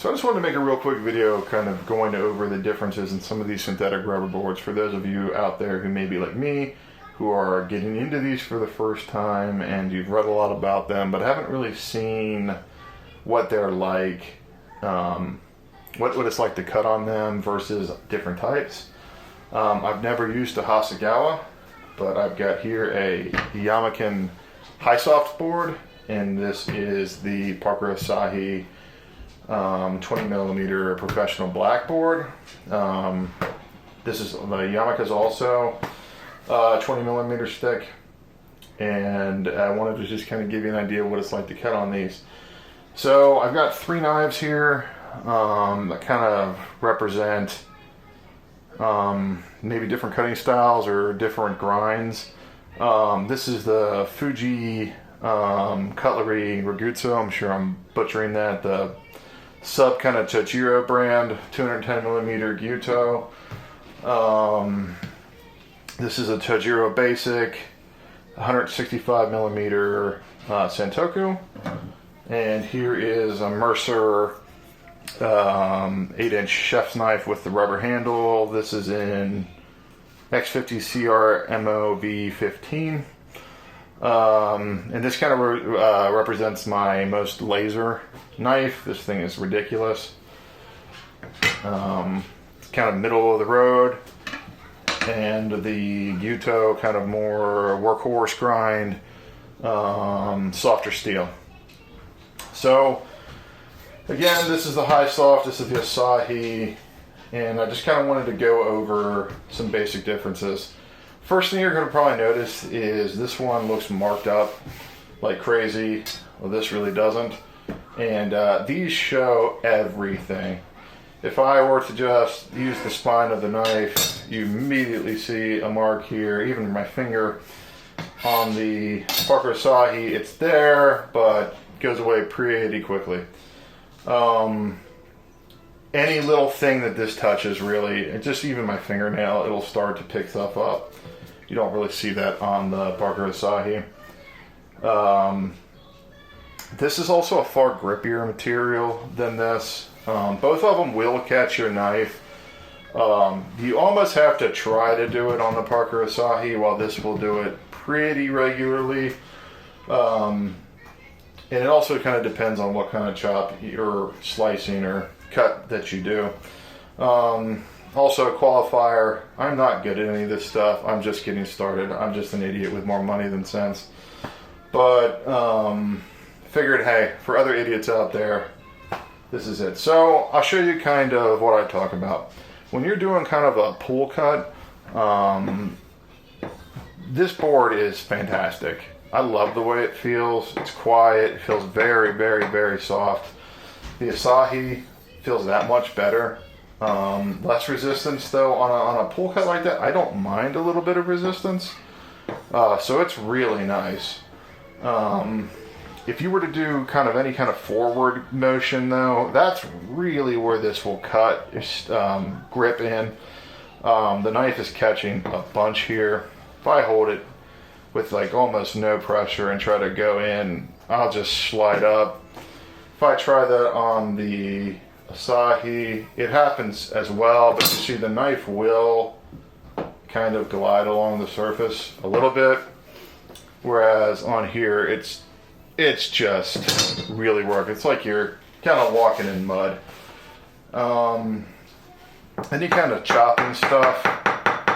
So I just wanted to make a real quick video kind of going over the differences in some of these synthetic rubber boards for those of you out there who may be like me, who are getting into these for the first time and you've read a lot about them but haven't really seen what they're like, what it's like to cut on them versus different types. I've never used a Hasegawa, but I've got here a Yamakin Hi-Soft board, and this is the Parker Asahi 20 millimeter professional blackboard. This is the Yamaha's also 20 millimeter stick, and I wanted to just kind of give you an idea of what it's like to cut on these. So I've got 3 knives here that kind of represent maybe different cutting styles or different grinds. This is the Fuji Cutlery Raguzzo. I'm sure I'm butchering that. The sub kind of Chojiro brand, 210 millimeter Gyuto. This is a Chojiro Basic, 165 millimeter Santoku. And here is a Mercer 8-inch chef's knife with the rubber handle. This is in X50 CR MOV15. And this kind of represents my most laser knife. This thing is ridiculous. It's kind of middle of the road. And the Gyuto kind of more workhorse grind, softer steel. So again, this is the Hi-Soft, this is the Asahi, and I just kind of wanted to go over some basic differences. First thing you're going to probably notice is this one looks marked up like crazy. Well, this really doesn't. And these show everything. If I were to just use the spine of the knife, you immediately see a mark here. Even my finger on the Parker Asahi, it's there, but goes away pretty quickly. Any little thing that this touches, really, and just even my fingernail, it'll start to pick stuff up. You don't really see that on the Parker Asahi. This is also a far grippier material than this. Both of them will catch your knife. You almost have to try to do it on the Parker Asahi, while this will do it pretty regularly. And it also kind of depends on what kind of chop or slicing or cut that you do. Also a qualifier, I'm not good at any of this stuff. I'm just getting started. I'm just an idiot with more money than sense. But figured, hey, for other idiots out there, this is it. So I'll show you kind of what I talk about. When you're doing kind of a pool cut, this board is fantastic. I love the way it feels. It's quiet. It feels very, very, very soft. The Asahi feels that much better. Less resistance though on a pull cut like that. I don't mind a little bit of resistance. So it's really nice. If you were to do kind of any kind of forward motion though, that's really where this will cut, grip in. The knife is catching a bunch here. If I hold it with like almost no pressure and try to go in, I'll just slide up. If I try that on the Asahi, it happens as well, but you see the knife will kind of glide along the surface a little bit, whereas on here it's just really work. It's like you're kind of walking in mud. Any kind of chopping stuff,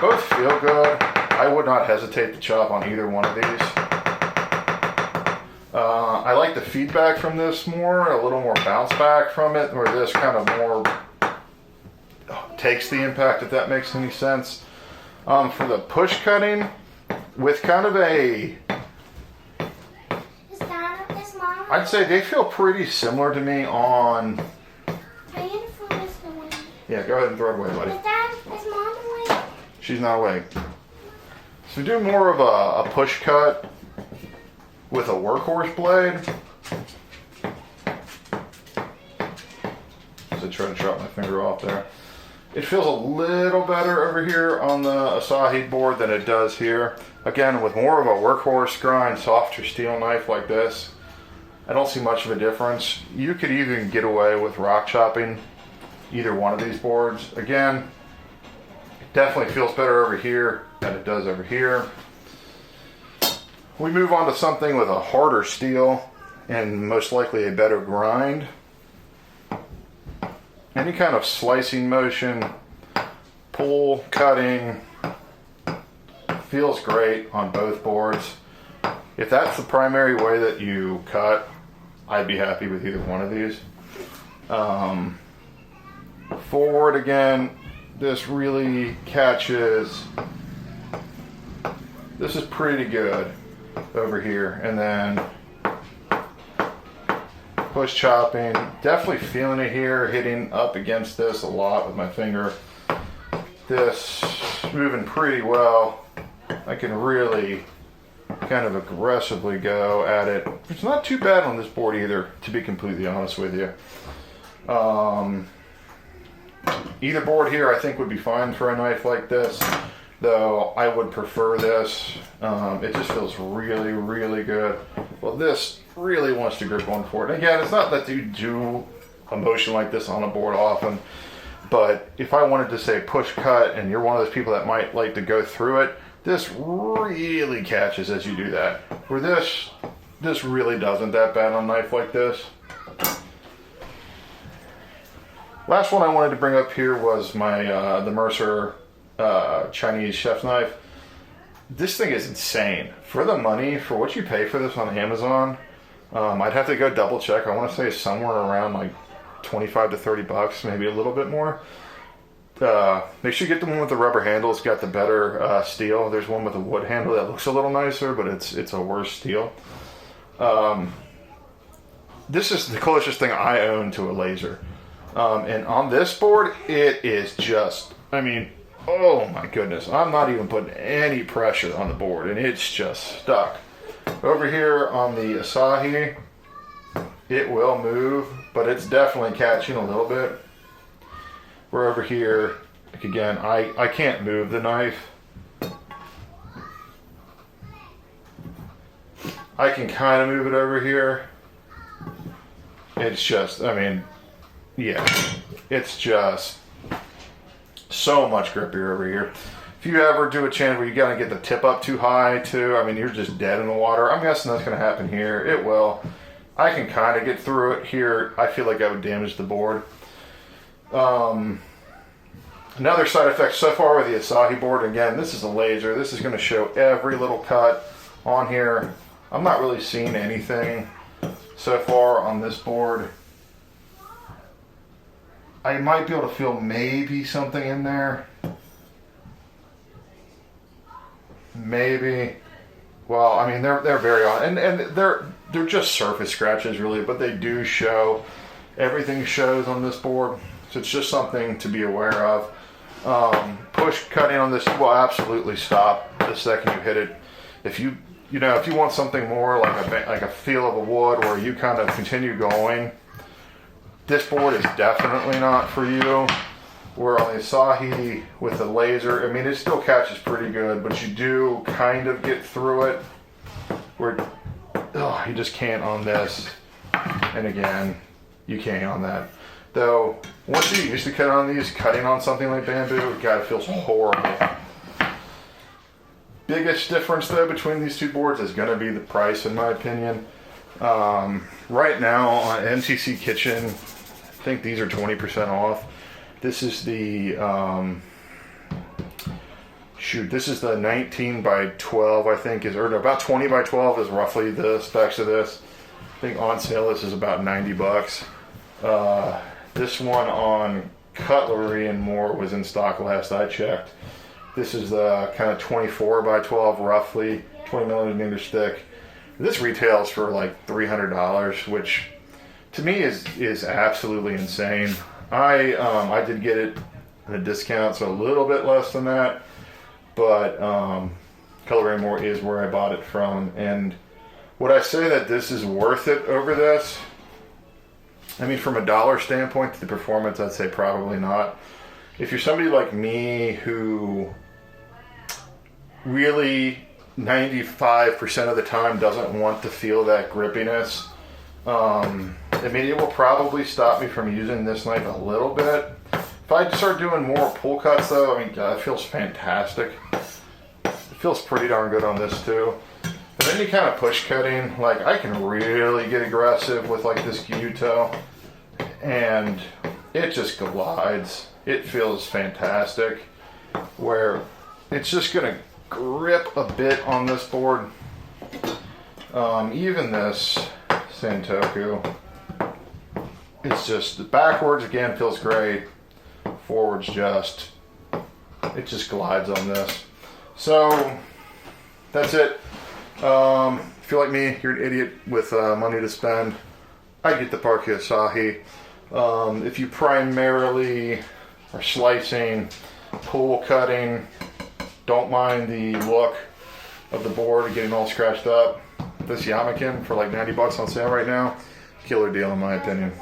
both feel good. I would not hesitate to chop on either one of these. I like the feedback from this more, a little more bounce back from it, where this kind of more takes the impact, if that makes any sense. For the push cutting, with kind of a, I'd say they feel pretty similar to me on, yeah, go ahead and throw it away, buddy. Is Mom awake? She's not awake. So do more of a push cut with a workhorse blade. So try to chop my finger off there. It feels a little better over here on the Asahi board than it does here. Again, with more of a workhorse grind, softer steel knife like this, I don't see much of a difference. You could even get away with rock chopping either one of these boards. Again, it definitely feels better over here than it does over here. We move on to something with a harder steel and most likely a better grind. Any kind of slicing motion, pull, cutting, feels great on both boards. If that's the primary way that you cut, I'd be happy with either one of these. Forward again, this really catches. This is pretty good over here. And then push chopping, definitely feeling it here, hitting up against this a lot with my finger. This moving pretty well. I can really kind of aggressively go at it. It's not too bad on this board either, to be completely honest with you. Either board here I think would be fine for a knife like this, though I would prefer this. It just feels really, really good. Well, this really wants to grip going forward. And again, it's not that you do a motion like this on a board often, but if I wanted to say push cut and you're one of those people that might like to go through it, this really catches as you do that. Where this really doesn't that bad on a knife like this. Last one I wanted to bring up here was my the Mercer Chinese chef's knife. This thing is insane. For the money, for what you pay for this on Amazon, I'd have to go double check. I want to say somewhere around like 25 to 30 bucks, maybe a little bit more. Make sure you get the one with the rubber handle. It's got the better steel. There's one with a wood handle that looks a little nicer, but it's a worse steel. This is the closest thing I own to a laser. And on this board, it is just, I mean, oh my goodness. I'm not even putting any pressure on the board, and it's just stuck. Over here on the Asahi, it will move, but it's definitely catching a little bit. We're over here, like again, I can't move the knife. I can kind of move it over here. It's just, I mean, yeah, it's just so much grippier over here. If you ever do a chance where you gotta get the tip up too high too, I mean, you're just dead in the water. I'm guessing that's gonna happen here. It will. I can kind of get through it here. I feel like I would damage the board. Another side effect so far with the Asahi board, again, this is a laser. This is gonna show every little cut on here. I'm not really seeing anything so far on this board. I might be able to feel maybe something in there. Maybe. Well, I mean, they're very on, and they're just surface scratches really, but they do show. Everything shows on this board, so it's just something to be aware of. Push cutting on this will absolutely stop the second you hit it. If you want something more like a feel of a wood, where you kind of continue going, this board is definitely not for you. Where on the Asahi with the laser, I mean, it still catches pretty good, but you do kind of get through it. Where you just can't on this, and again, you can't on that. Though once you used to cut on these, cutting on something like bamboo, God, it feels horrible. Biggest difference though between these two boards is going to be the price, in my opinion. Right now on MTC Kitchen, I think these are 20% off. This is the this is the 19 by 12, I think, or about 20 by 12 is roughly the specs of this. I think on sale this is about 90 bucks. This one on Cutlery and more was in stock last I checked. This is the kind of 24 by 12, roughly 20 millimeters thick. This retails for like $300, which to me is absolutely insane. I did get it at a discount, so a little bit less than that, but Cutlery More is where I bought it from. And would I say that this is worth it over this? I mean, from a dollar standpoint, the performance, I'd say probably not. If you're somebody like me who really 95% of the time doesn't want to feel that grippiness, I mean, it will probably stop me from using this knife a little bit. If I start doing more pull cuts though, I mean, God, it feels fantastic. It feels pretty darn good on this too. And any kind of push cutting, like I can really get aggressive with like this Gyuto, and it just glides. It feels fantastic, where it's just gonna grip a bit on this board. Even this Santoku, it's just backwards again feels great. Forwards it just glides on this. So that's it. If you're like me, you're an idiot with money to spend, I get the Hi-Soft. If you primarily are slicing, pull cutting, don't mind the look of the board getting all scratched up, this Yamakin for like $90 on sale right now, killer deal in my opinion.